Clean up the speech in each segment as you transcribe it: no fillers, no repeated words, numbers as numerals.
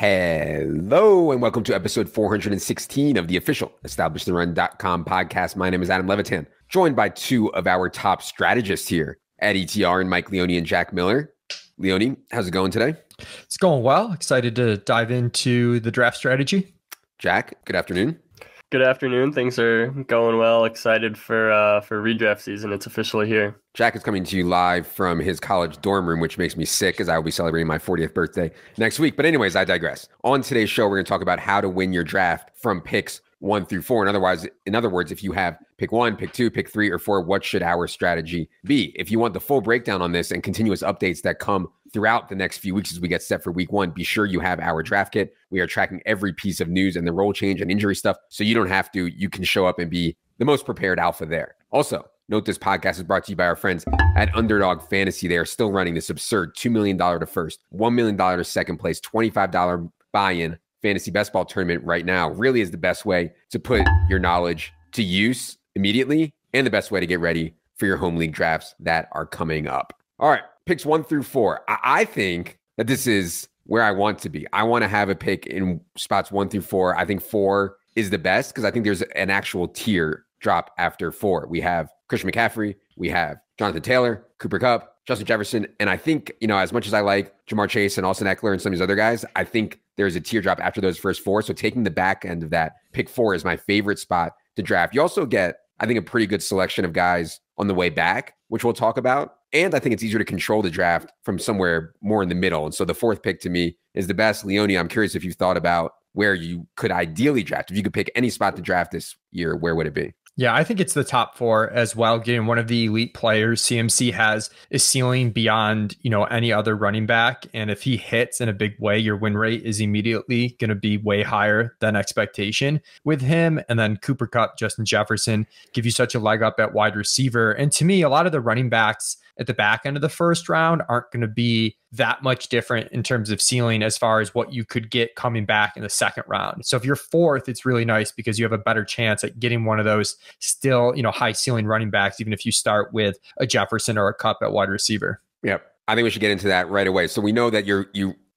Hello and welcome to episode 416 of the official EstablishTheRun.com podcast. My name is Adam Levitan, joined by two of our top strategists here at ETR and Mike Leone and Jack Miller. Leone, how's it going today? It's going well. Excited to dive into the draft strategy. Jack, good afternoon. Good afternoon. Things are going well. Excited for redraft season. It's officially here. Jack is coming to you live from his college dorm room, which makes me sick as I will be celebrating my 40th birthday next week. But anyways, I digress. On today's show, we're going to talk about how to win your draft from picks 1 through 4. In other words, if you have pick 1, pick 2, pick 3, or 4, what should our strategy be? If you want the full breakdown on this and continuous updates that come throughout the next few weeks as we get set for week 1, be sure you have our draft kit. We are tracking every piece of news and the role change and injury stuff, so you don't have to. You can show up and be the most prepared alpha there. Also, note this podcast is brought to you by our friends at Underdog Fantasy. They are still running this absurd $2 million to first, $1 million to second place, $25 buy-in fantasy best ball tournament right now. Really is the best way to put your knowledge to use immediately and the best way to get ready for your home league drafts that are coming up. All right, picks 1 through 4. I think that this is where I want to be. I want to have a pick in spots 1 through 4. I think 4 is the best because I think there's an actual tier drop after 4. We have Christian McCaffrey, we have Jonathan Taylor, Cooper Kupp, Justin Jefferson, and I think, as much as I like Jamar Chase and Austin Eckler and some of these other guys, I think there's a teardrop after those first 4. So taking the back end of that, pick 4 is my favorite spot to draft. You also get, I think, a pretty good selection of guys on the way back, which we'll talk about. And I think it's easier to control the draft from somewhere more in the middle. And so the 4th pick to me is the best. Leone, I'm curious if you've thought about where you could ideally draft. If you could pick any spot to draft this year, where would it be? Yeah, I think it's the top 4 as well. Getting one of the elite players, CMC has a ceiling beyond, any other running back. And if he hits in a big way, your win rate is immediately going to be way higher than expectation with him. And then Cooper Kupp, Justin Jefferson give you such a leg up at wide receiver. And to me, a lot of the running backs at the back end of the first round aren't going to be that much different in terms of ceiling as far as what you could get coming back in the second round. So if you're 4th, it's really nice because you have a better chance at getting one of those still, high ceiling running backs, even if you start with a Jefferson or a Kupp at wide receiver. Yep. I think we should get into that right away. So we know that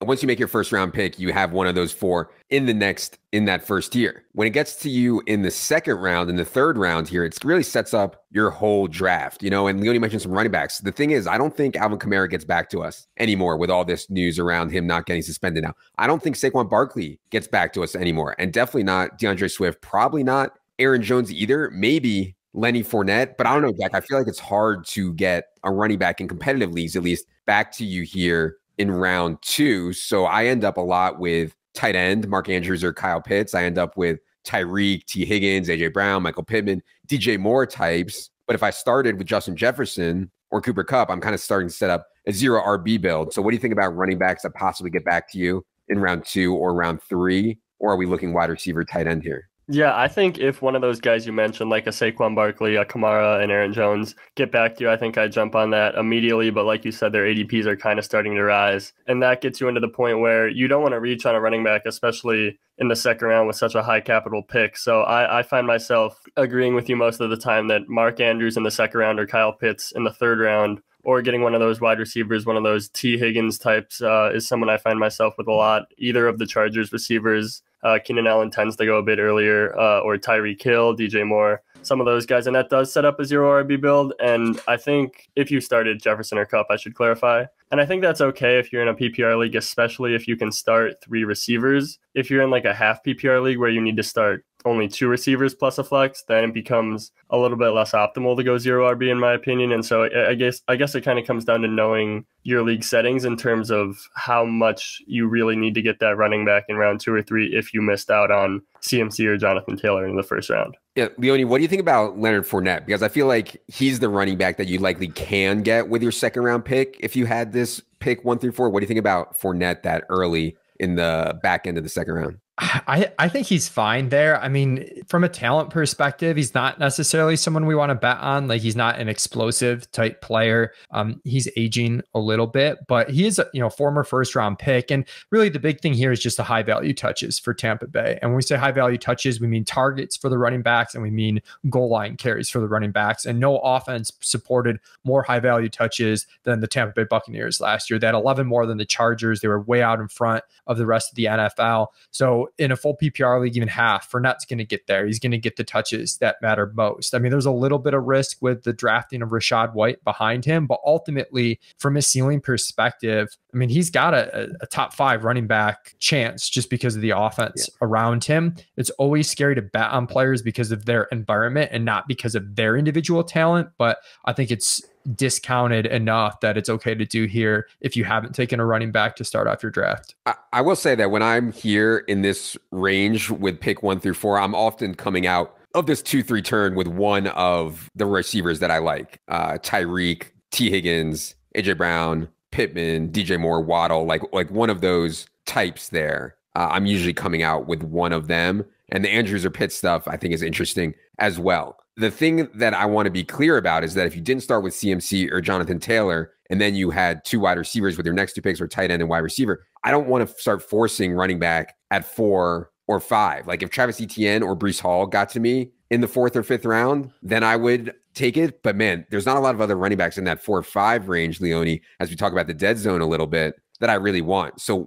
once you make your first round pick, you have one of those 4 in that first tier. When it gets to you in the second round, in the third round here, it really sets up your whole draft, and Leone mentioned some running backs. The thing is, I don't think Alvin Kamara gets back to us anymore with all this news around him not getting suspended now. I don't think Saquon Barkley gets back to us anymore, and definitely not DeAndre Swift, probably not Aaron Jones either, maybe Lenny Fournette, but I don't know, Jack. I feel like it's hard to get a running back in competitive leagues, at least, back to you here in round 2. So I end up a lot with tight end, Mark Andrews or Kyle Pitts. I end up with Tyreek, T. Higgins, AJ Brown, Michael Pittman, DJ Moore types. But if I started with Justin Jefferson or Cooper Kupp, I'm kind of starting to set up a 0 RB build. So what do you think about running backs that possibly get back to you in round 2 or round 3? Or are we looking wide receiver, tight end here? Yeah, I think if one of those guys you mentioned, like a Saquon Barkley, a Kamara, and Aaron Jones, get back to you, I think I'd jump on that immediately. But like you said, their ADPs are kind of starting to rise. And that gets you into the point where you don't want to reach on a running back, especially in the second round with such a high capital pick. So I find myself agreeing with you most of the time that Mark Andrews in the second round or Kyle Pitts in the third round, or getting one of those wide receivers, one of those T. Higgins types, is someone I find myself with a lot. Either of the Chargers receivers, Keenan Allen tends to go a bit earlier, or Tyreek Hill, DJ Moore, some of those guys. And that does set up a 0 RB build. And I think if you started Jefferson or Kupp, I should clarify. And I think that's okay if you're in a PPR league, especially if you can start 3 receivers. If you're in like a half PPR league where you need to start only 2 receivers plus a flex, then it becomes a little bit less optimal to go 0 RB in my opinion. And so I guess it kind of comes down to knowing your league settings in terms of how much you really need to get that running back in round 2 or 3 if you missed out on CMC or Jonathan Taylor in the first round. Yeah, Leone, what do you think about Leonard Fournette? Because I feel like he's the running back that you likely can get with your second round pick if you had this pick 1 through 4. What do you think about Fournette that early in the back end of the second round? I think he's fine there. I mean, from a talent perspective, he's not necessarily someone we want to bet on. Like, he's not an explosive type player. He's aging a little bit, but he is a former first round pick. And really the big thing here is just the high value touches for Tampa Bay. And when we say high value touches, we mean targets for the running backs and we mean goal line carries for the running backs. And no offense supported more high value touches than the Tampa Bay Buccaneers last year. They had 11 more than the Chargers. They were way out in front of the rest of the NFL. So in a full PPR league, even half, Fournette's going to get there. He's going to get the touches that matter most. I mean, there's a little bit of risk with the drafting of Rachaad White behind him, but ultimately, from a ceiling perspective, I mean, he's got a top 5 running back chance just because of the offense around him. It's always scary to bet on players because of their environment and not because of their individual talent, but I think it's discounted enough that it's okay to do here if you haven't taken a running back to start off your draft. I will say that when I'm here in this range with pick 1 through 4, I'm often coming out of this 2-3 turn with one of the receivers that I like. Tyreek, T. Higgins, AJ Brown, Pittman, DJ Moore, Waddle, like one of those types there. I'm usually coming out with one of them. And the Andrews or Pitt stuff I think is interesting as well. The thing that I want to be clear about is that if you didn't start with CMC or Jonathan Taylor, and then you had 2 wide receivers with your next 2 picks or tight end and wide receiver, I don't want to start forcing running back at 4 or 5. Like if Travis Etienne or Breece Hall got to me in the 4th or 5th round, then I would take it. But man, there's not a lot of other running backs in that 4 or 5 range, Leone, as we talk about the dead zone a little bit, that I really want. So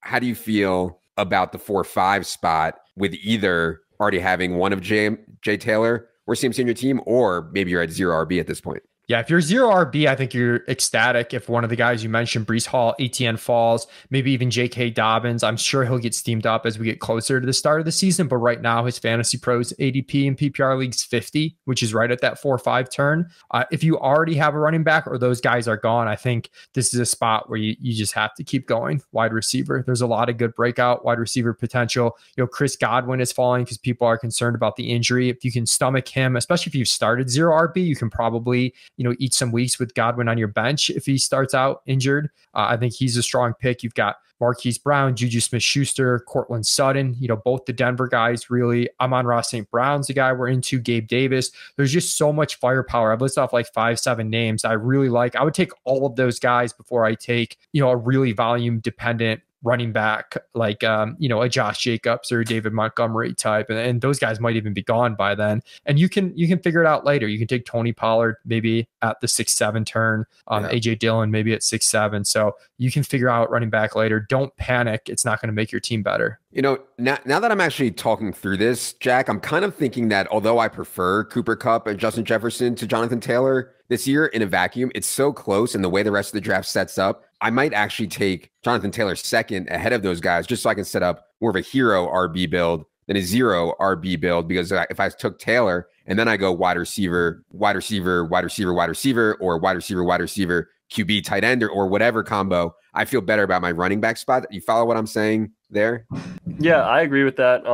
how do you feel about the 4-5 spot with either already having one of Jay Taylor or CMC on your team, or maybe you're at 0 RB at this point? Yeah, if you're 0 RB, I think you're ecstatic if one of the guys you mentioned, Breece Hall, Etienne falls, maybe even J.K. Dobbins. I'm sure he'll get steamed up as we get closer to the start of the season, but right now his Fantasy Pros ADP in PPR leagues 50, which is right at that 4-5 turn. If you already have a running back or those guys are gone, I think this is a spot where you just have to keep going. Wide receiver, there's a lot of good breakout wide receiver potential. Chris Godwin is falling because people are concerned about the injury. If you can stomach him, especially if you've started 0 RB, you can probably eat some weeks with Godwin on your bench if he starts out injured. I think he's a strong pick. You've got Marquise Brown, Juju Smith-Schuster, Cortland Sutton, both the Denver guys, really. Amon-Ra St. Brown's the guy we're into, Gabe Davis. There's just so much firepower. I've listed off like 5-7 names I really like. I would take all of those guys before I take, a really volume dependent running back like, a Josh Jacobs or a David Montgomery type. And those guys might even be gone by then. And you can figure it out later. You can take Tony Pollard maybe at the 6-7 turn, AJ Dillon maybe at 6-7. So you can figure out running back later. Don't panic. It's not going to make your team better. Now that I'm actually talking through this, Jack, I'm kind of thinking that although I prefer Cooper Kupp and Justin Jefferson to Jonathan Taylor this year in a vacuum, it's so close, and the way the rest of the draft sets up, I might actually take Jonathan Taylor second ahead of those guys just so I can set up more of a hero RB build than a 0 RB build. Because if I took Taylor and then I go wide receiver, or wide receiver, QB, tight end, or whatever combo, I feel better about my running back spot. You follow what I'm saying there? Yeah, I agree with that.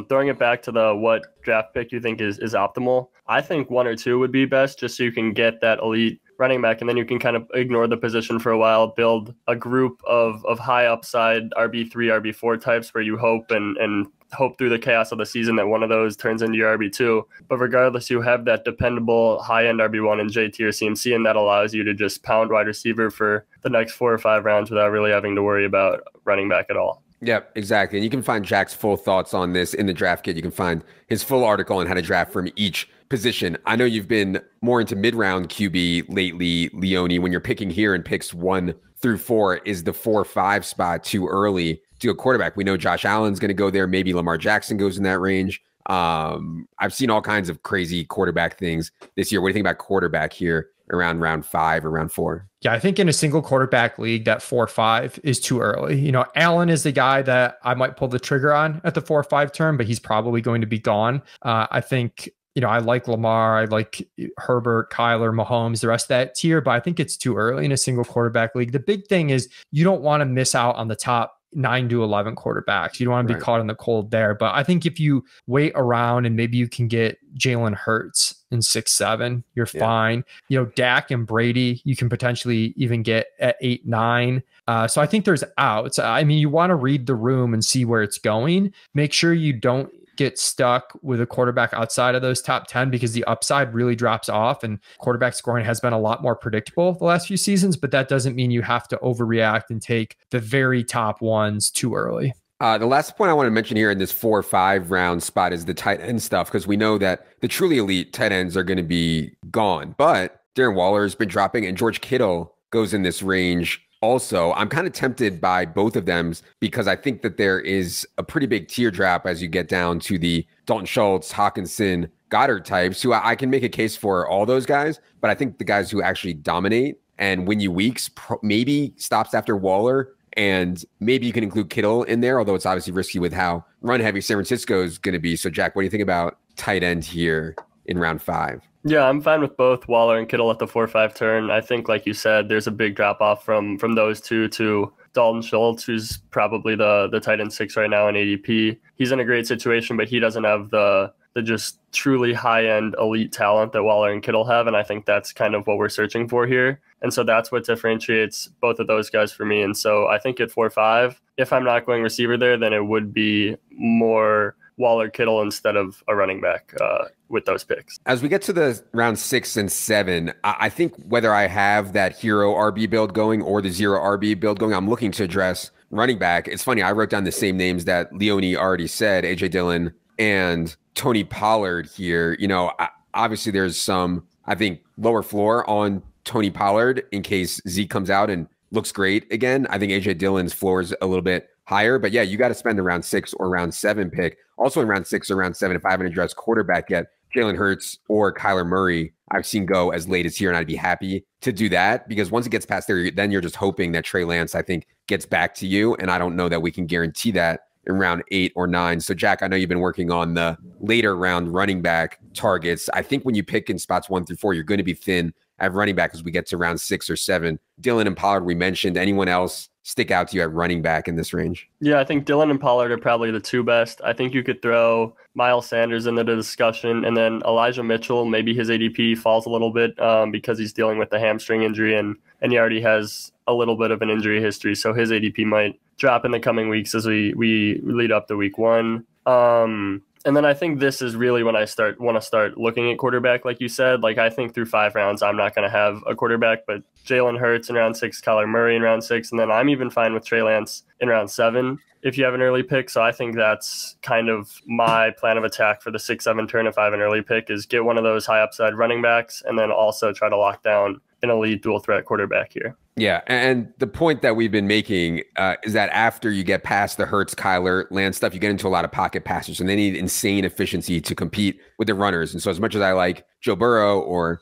Throwing it back to the what draft pick you think is optimal, I think 1 or 2 would be best, just so you can get that elite running back, and then you can kind of ignore the position for a while, build a group of high upside RB3, RB4 types where you hope and hope through the chaos of the season that one of those turns into your RB2. But regardless, you have that dependable high-end RB1 in JT or CMC, and that allows you to just pound wide receiver for the next 4 or 5 rounds without really having to worry about running back at all. Yep, exactly. And you can find Jack's full thoughts on this in the draft kit. You can find his full article on how to draft from each position. I know you've been more into mid-round QB lately, Leone. When you're picking here in picks 1 through 4, is the 4-5 spot too early to go quarterback? We know Josh Allen's going to go there. Maybe Lamar Jackson goes in that range. I've seen all kinds of crazy quarterback things this year. What do you think about quarterback here around round 5 or round 4? Yeah, I think in a single quarterback league, that 4-5 is too early. Allen is the guy that I might pull the trigger on at the 4-5 turn, but he's probably going to be gone. I think, I like Lamar, I like Herbert, Kyler, Mahomes, the rest of that tier, but I think it's too early in a single quarterback league. The big thing is you don't want to miss out on the top 9 to 11 quarterbacks. You don't want to be Right. caught in the cold there. But I think if you wait around and maybe you can get Jalen Hurts in 6-7, you're fine. You know, Dak and Brady, you can potentially even get at 8-9. So I think there's outs. I mean, you want to read the room and see where it's going. Make sure you don't get stuck with a quarterback outside of those top 10 because the upside really drops off, and quarterback scoring has been a lot more predictable the last few seasons, but that doesn't mean you have to overreact and take the very top ones too early. The last point I want to mention here in this 4 or 5 round spot is the tight end stuff, because we know that the truly elite tight ends are going to be gone, but Darren Waller has been dropping and George Kittle goes in this range. Also, I'm kind of tempted by both of them because I think that there is a pretty big teardrop as you get down to the Dalton Schultz, Hawkinson, Goddard types, who I can make a case for all those guys. But I think the guys who actually dominate and win you weeks maybe stops after Waller. And maybe you can include Kittle in there, although it's obviously risky with how run heavy San Francisco is going to be. So, Jack, what do you think about tight end here in round 5? Yeah, I'm fine with both Waller and Kittle at the 4-5 turn. I think, like you said, there's a big drop off from those two to Dalton Schultz, who's probably the tight end 6 right now in ADP. He's in a great situation, but he doesn't have the just truly high-end elite talent that Waller and Kittle have, and I think that's kind of what we're searching for here. And so that's what differentiates both of those guys for me. And so I think at 4-5, if I'm not going receiver there, then it would be more Waller Kittle instead of a running back with those picks. As we get to the round 6 and 7, I think whether I have that hero RB build going or the zero RB build going, I'm looking to address running back. It's funny, I wrote down the same names that Leone already said, AJ Dillon and Tony Pollard here. You know, obviously there's some, I think, lower floor on Tony Pollard in case Zeke comes out and looks great again. I think AJ Dillon's floor is a little bit higher, but yeah, you got to spend the round 6 or round 7 pick. Also in round 6 or round 7, if I haven't addressed quarterback yet, Jalen Hurts or Kyler Murray, I've seen go as late as here, and I'd be happy to do that because once it gets past there, then you're just hoping that Trey Lance, I think, gets back to you, and I don't know that we can guarantee that in round 8 or 9. So, Jack, I know you've been working on the later round running back targets. I think when you pick in spots 1 through 4, you're going to be thin at running back as we get to round 6 or 7. Dillon and Pollard, we mentioned. Anyone else stick out to you at running back in this range? Yeah, I think Dillon and Pollard are probably the 2 best. I think you could throw Miles Sanders into the discussion, and then Elijah Mitchell, maybe his ADP falls a little bit because he's dealing with the hamstring injury, and he already has a little bit of an injury history, so his ADP might drop in the coming weeks as we lead up to week 1. And then I think this is really when I want to start looking at quarterback, like you said. Like, I think through 5 rounds, I'm not going to have a quarterback, but Jalen Hurts in round 6, Kyler Murray in round 6, and then I'm even fine with Trey Lance in round 7 if you have an early pick. So I think that's kind of my plan of attack for the 6-7 turn if I have an early pick, is get one of those high upside running backs and then also try to lock down an elite dual threat quarterback here. Yeah, and the point that we've been making is that after you get past the Hurts, Kyler, Lance stuff, you get into a lot of pocket passers, and they need insane efficiency to compete with the runners. And so as much as I like Joe Burrow or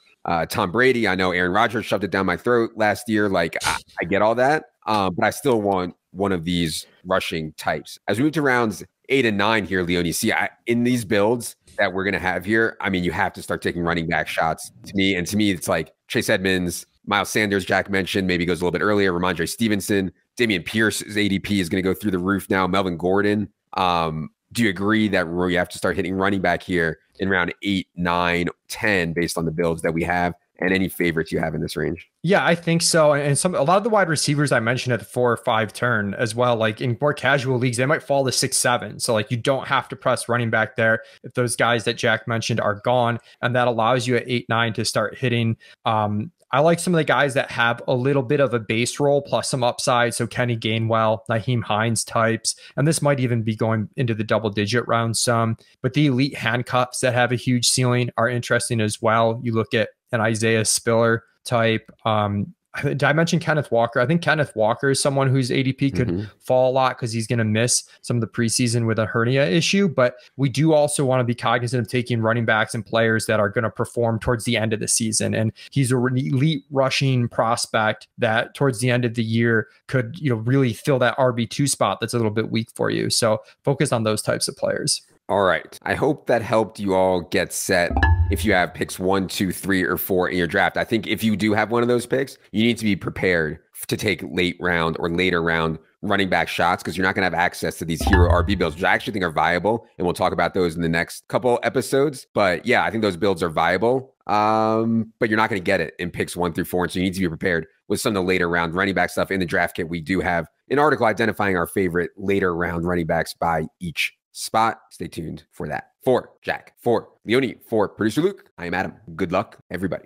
Tom Brady, I know Aaron Rodgers shoved it down my throat last year. Like, I get all that, but I still want one of these rushing types. As we move to rounds 8 and 9 here, Leone, see, in these builds that we're going to have here, I mean, you have to start taking running back shots to me. And to me, it's like Chase Edmonds, Miles Sanders, Jack mentioned, maybe goes a little bit earlier. Ramondre Stevenson, Dameon Pierce's ADP is going to go through the roof now. Melvin Gordon. Do you agree that you have to start hitting running back here in round 8, 9, 10 based on the builds that we have? And any favorites you have in this range? Yeah, I think so. And a lot of the wide receivers I mentioned at the 4 or 5 turn as well, like in more casual leagues, they might fall to 6-7. So like you don't have to press running back there if those guys that Jack mentioned are gone. And that allows you at 8-9 to start hitting. I like some of the guys that have a little bit of a base role plus some upside. So Kenny Gainwell, Naheem Hines types, and this might even be going into the double-digit round some. But the elite handcuffs that have a huge ceiling are interesting as well. You look at an Isaiah Spiller type. Did I mention Kenneth Walker? I think Kenneth Walker is someone whose ADP could fall a lot because he's going to miss some of the preseason with a hernia issue. But we do also want to be cognizant of taking running backs and players that are going to perform towards the end of the season. And he's an elite rushing prospect that towards the end of the year could, really fill that RB2 spot that's a little bit weak for you. So focus on those types of players. All right. I hope that helped you all get set. if you have picks 1, 2, 3, or 4 in your draft. I think if you do have one of those picks, you need to be prepared to take late round or later round running back shots because you're not going to have access to these hero RB builds, which I actually think are viable. And we'll talk about those in the next couple episodes. But yeah, I think those builds are viable. But you're not going to get it in picks 1 through 4. And so you need to be prepared with some of the later round running back stuff. In the draft kit, we do have an article identifying our favorite later round running backs by each spot. Stay tuned for that. For Jack, for Leone, for producer Luke, I am Adam. Good luck, everybody.